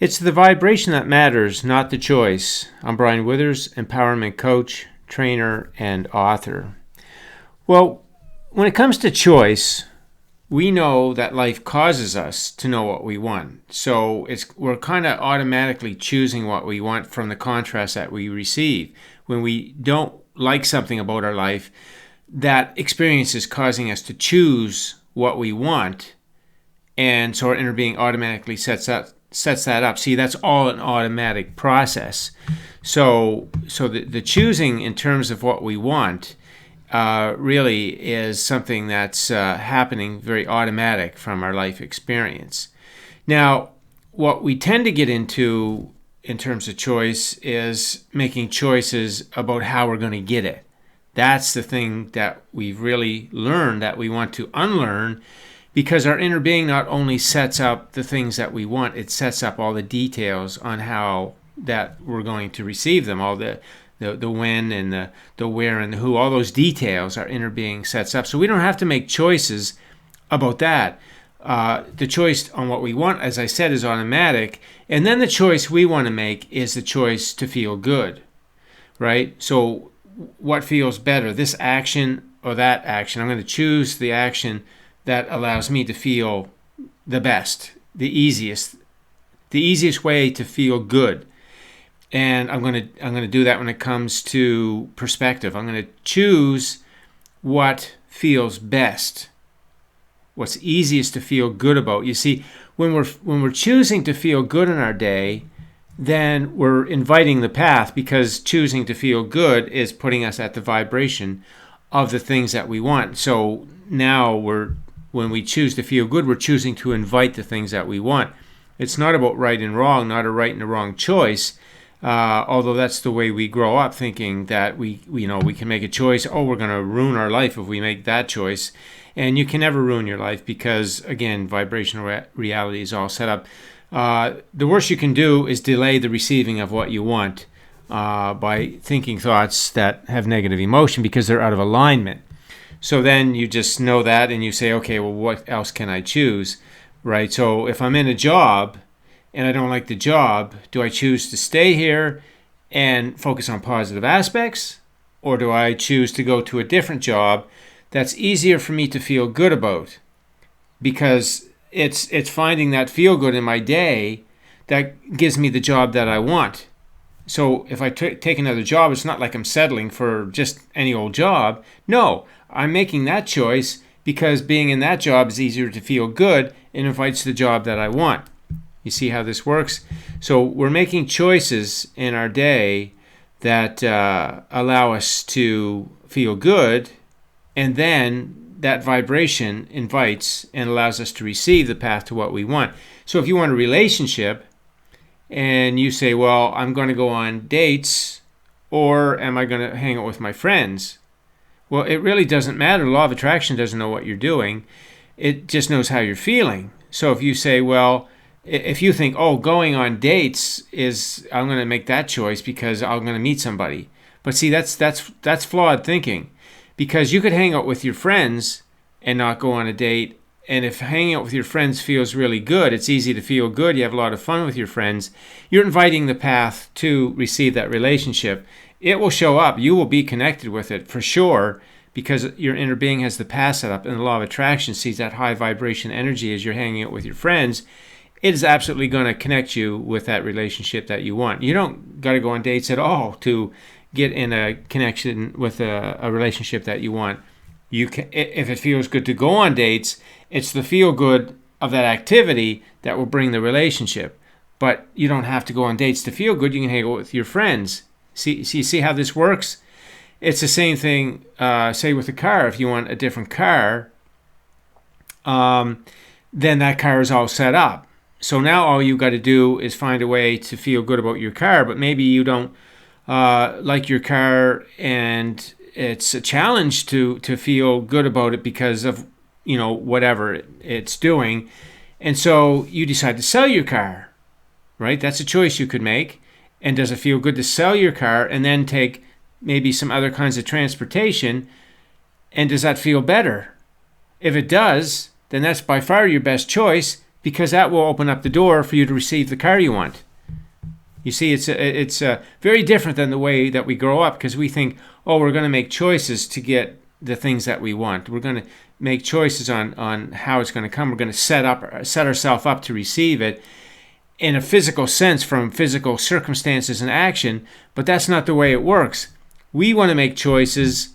It's the vibration that matters, not the choice. I'm Brian Withers, empowerment coach, trainer, and author. Well, when it comes to choice, we know that life causes us to know what we want. So we're kind of automatically choosing what we want from the contrast that we receive. When we don't like something about our life, that experience is causing us to choose what we want. And so our inner being automatically sets that up. See, that's all an automatic process. So the choosing in terms of what we want really is something that's happening very automatic from our life experience. Now, what we tend to get into in terms of choice is making choices about how we're going to get it. That's the thing that we've really learned that we want to unlearn, because our inner being not only sets up the things that we want, it sets up all the details on how that we're going to receive them, all the when and the where and the who, all those details our inner being sets up. So we don't have to make choices about that. The choice on what we want, as I said, is automatic. And then the choice we want to make is the choice to feel good, right? So what feels better, this action or that action? I'm going to choose the action that allows me to feel the best, the easiest way to feel good. And I'm going to do that when it comes to perspective. I'm going to choose what feels best, what's easiest to feel good about. You see, when we're choosing to feel good in our day, then we're inviting the path, because choosing to feel good is putting us at the vibration of the things that we want. So now when we choose to feel good, we're choosing to invite the things that we want. It's not about right and wrong, not a right and a wrong choice. Although that's the way we grow up, thinking that we can make a choice. Oh, we're going to ruin our life if we make that choice. And you can never ruin your life, because, again, vibrational reality is all set up. The worst you can do is delay the receiving of what you want by thinking thoughts that have negative emotion, because they're out of alignment. So then you just know that, and you say, okay, well, what else can I choose, right? So if I'm in a job and I don't like the job, do I choose to stay here and focus on positive aspects? Or do I choose to go to a different job that's easier for me to feel good about? Because it's finding that feel good in my day that gives me the job that I want. So if I take another job, it's not like I'm settling for just any old job. No, I'm making that choice because being in that job is easier to feel good and invites the job that I want. You see how this works? So we're making choices in our day that allow us to feel good, and then that vibration invites and allows us to receive the path to what we want. So if you want a relationship and you say, well, I'm going to go on dates, or am I going to hang out with my friends? Well, it really doesn't matter. The law of attraction doesn't know what you're doing. It just knows how you're feeling. So if you say, well, if you think, oh, going on dates I'm going to make that choice because I'm going to meet somebody. But see, that's flawed thinking, because you could hang out with your friends and not go on a date. And if hanging out with your friends feels really good, it's easy to feel good, you have a lot of fun with your friends, you're inviting the path to receive that relationship. It will show up. You will be connected with it for sure, because your inner being has the path set up, and the law of attraction sees that high vibration energy as you're hanging out with your friends. It is absolutely going to connect you with that relationship that you want. You don't got to go on dates at all to get in a connection with a relationship that you want. You can, if it feels good to go on dates, it's the feel good of that activity that will bring the relationship. But you don't have to go on dates to feel good. You can hang out with your friends. See how this works? It's the same thing, say, with a car. If you want a different car, then that car is all set up. So now all you got to do is find a way to feel good about your car. But maybe you don't like your car, and it's a challenge to feel good about it because of whatever it's doing. And so you decide to sell your car, right? That's a choice you could make. And does it feel good to sell your car and then take maybe some other kinds of transportation? And does that feel better? If it does, then that's by far your best choice, because that will open up the door for you to receive the car you want. You see, it's very different than the way that we grow up, because we think, oh, we're going to make choices to get the things that we want. We're going to make choices on how it's going to come. We're going to set ourselves up to receive it in a physical sense from physical circumstances and action, but that's not the way it works. We want to make choices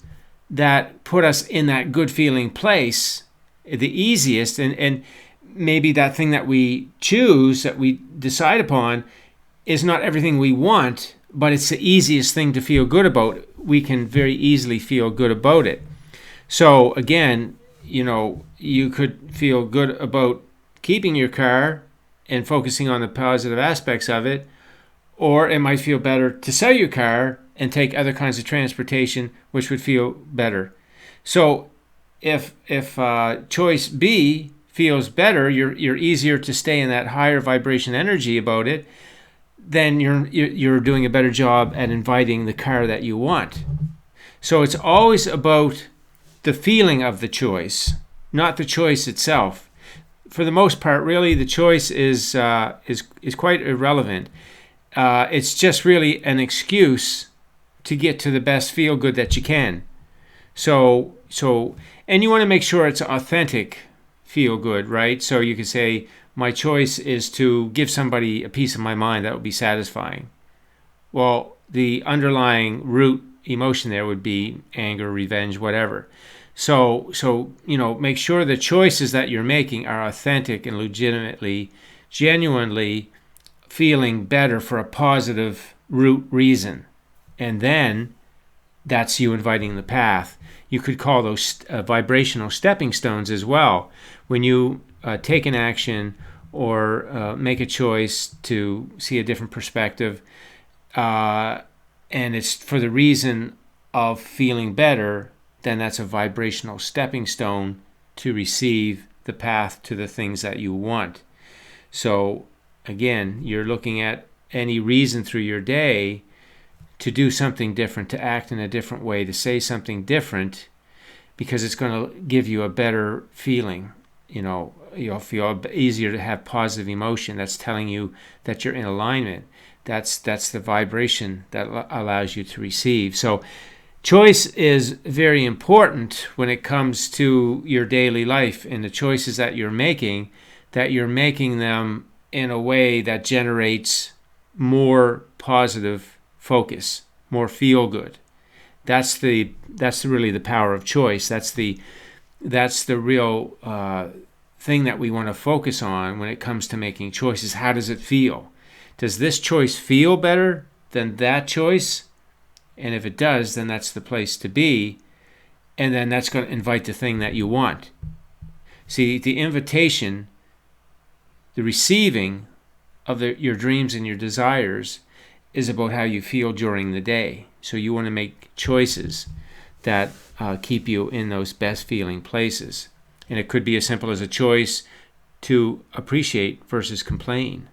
that put us in that good feeling place, the easiest, and maybe that thing that we choose, that we decide upon, is not everything we want, but it's the easiest thing to feel good about. We can very easily feel good about it. So again, you could feel good about keeping your car and focusing on the positive aspects of it, or it might feel better to sell your car and take other kinds of transportation, which would feel better. So if choice B feels better, you're easier to stay in that higher vibration energy about it, then you're doing a better job at inviting the car that you want. So it's always about the feeling of the choice, not the choice itself. For the most part, really, the choice is quite irrelevant. It's just really an excuse to get to the best feel good that you can. So, and you want to make sure it's authentic feel good, right? So you could say, my choice is to give somebody a piece of my mind that would be satisfying. Well, the underlying root emotion there would be anger, revenge, whatever. So make sure the choices that you're making are authentic and legitimately, genuinely feeling better for a positive root reason. And then that's you inviting the path. You could call those vibrational stepping stones as well. When you take an action or make a choice to see a different perspective, and it's for the reason of feeling better, then that's a vibrational stepping stone to receive the path to the things that you want. So again, you're looking at any reason through your day to do something different, to act in a different way, to say something different, because it's going to give you a better feeling. You'll feel easier to have positive emotion. That's telling you that you're in alignment. That's the vibration that allows you to receive. So choice is very important when it comes to your daily life and the choices that you're making them in a way that generates more positive focus, more feel good. That's really the power of choice. That's the real thing that we want to focus on when it comes to making choices. How does it feel? Does this choice feel better than that choice? And if it does, then that's the place to be. And then that's going to invite the thing that you want. See, the invitation, the receiving of your dreams and your desires is about how you feel during the day. So you want to make choices that keep you in those best feeling places. And it could be as simple as a choice to appreciate versus complain,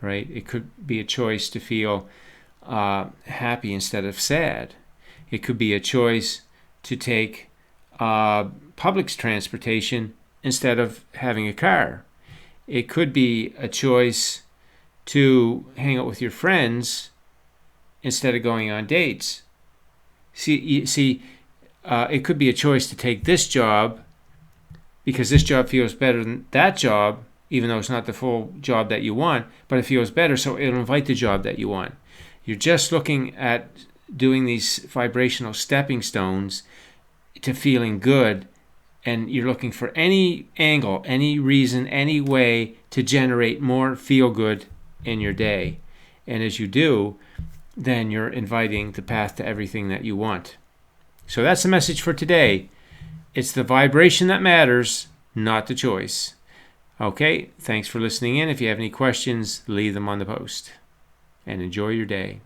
right? It could be a choice to feel happy instead of sad. It could be a choice to take public transportation instead of having a car. It could be a choice to hang out with your friends instead of going on dates. It could be a choice to take this job because this job feels better than that job, even though it's not the full job that you want, but it feels better, so it'll invite the job that you want. You're just looking at doing these vibrational stepping stones to feeling good, and you're looking for any angle, any reason, any way to generate more feel good in your day. And as you do, then you're inviting the path to everything that you want. So that's the message for today. It's the vibration that matters, not the choice. Okay, thanks for listening in. If you have any questions, leave them on the post. And enjoy your day.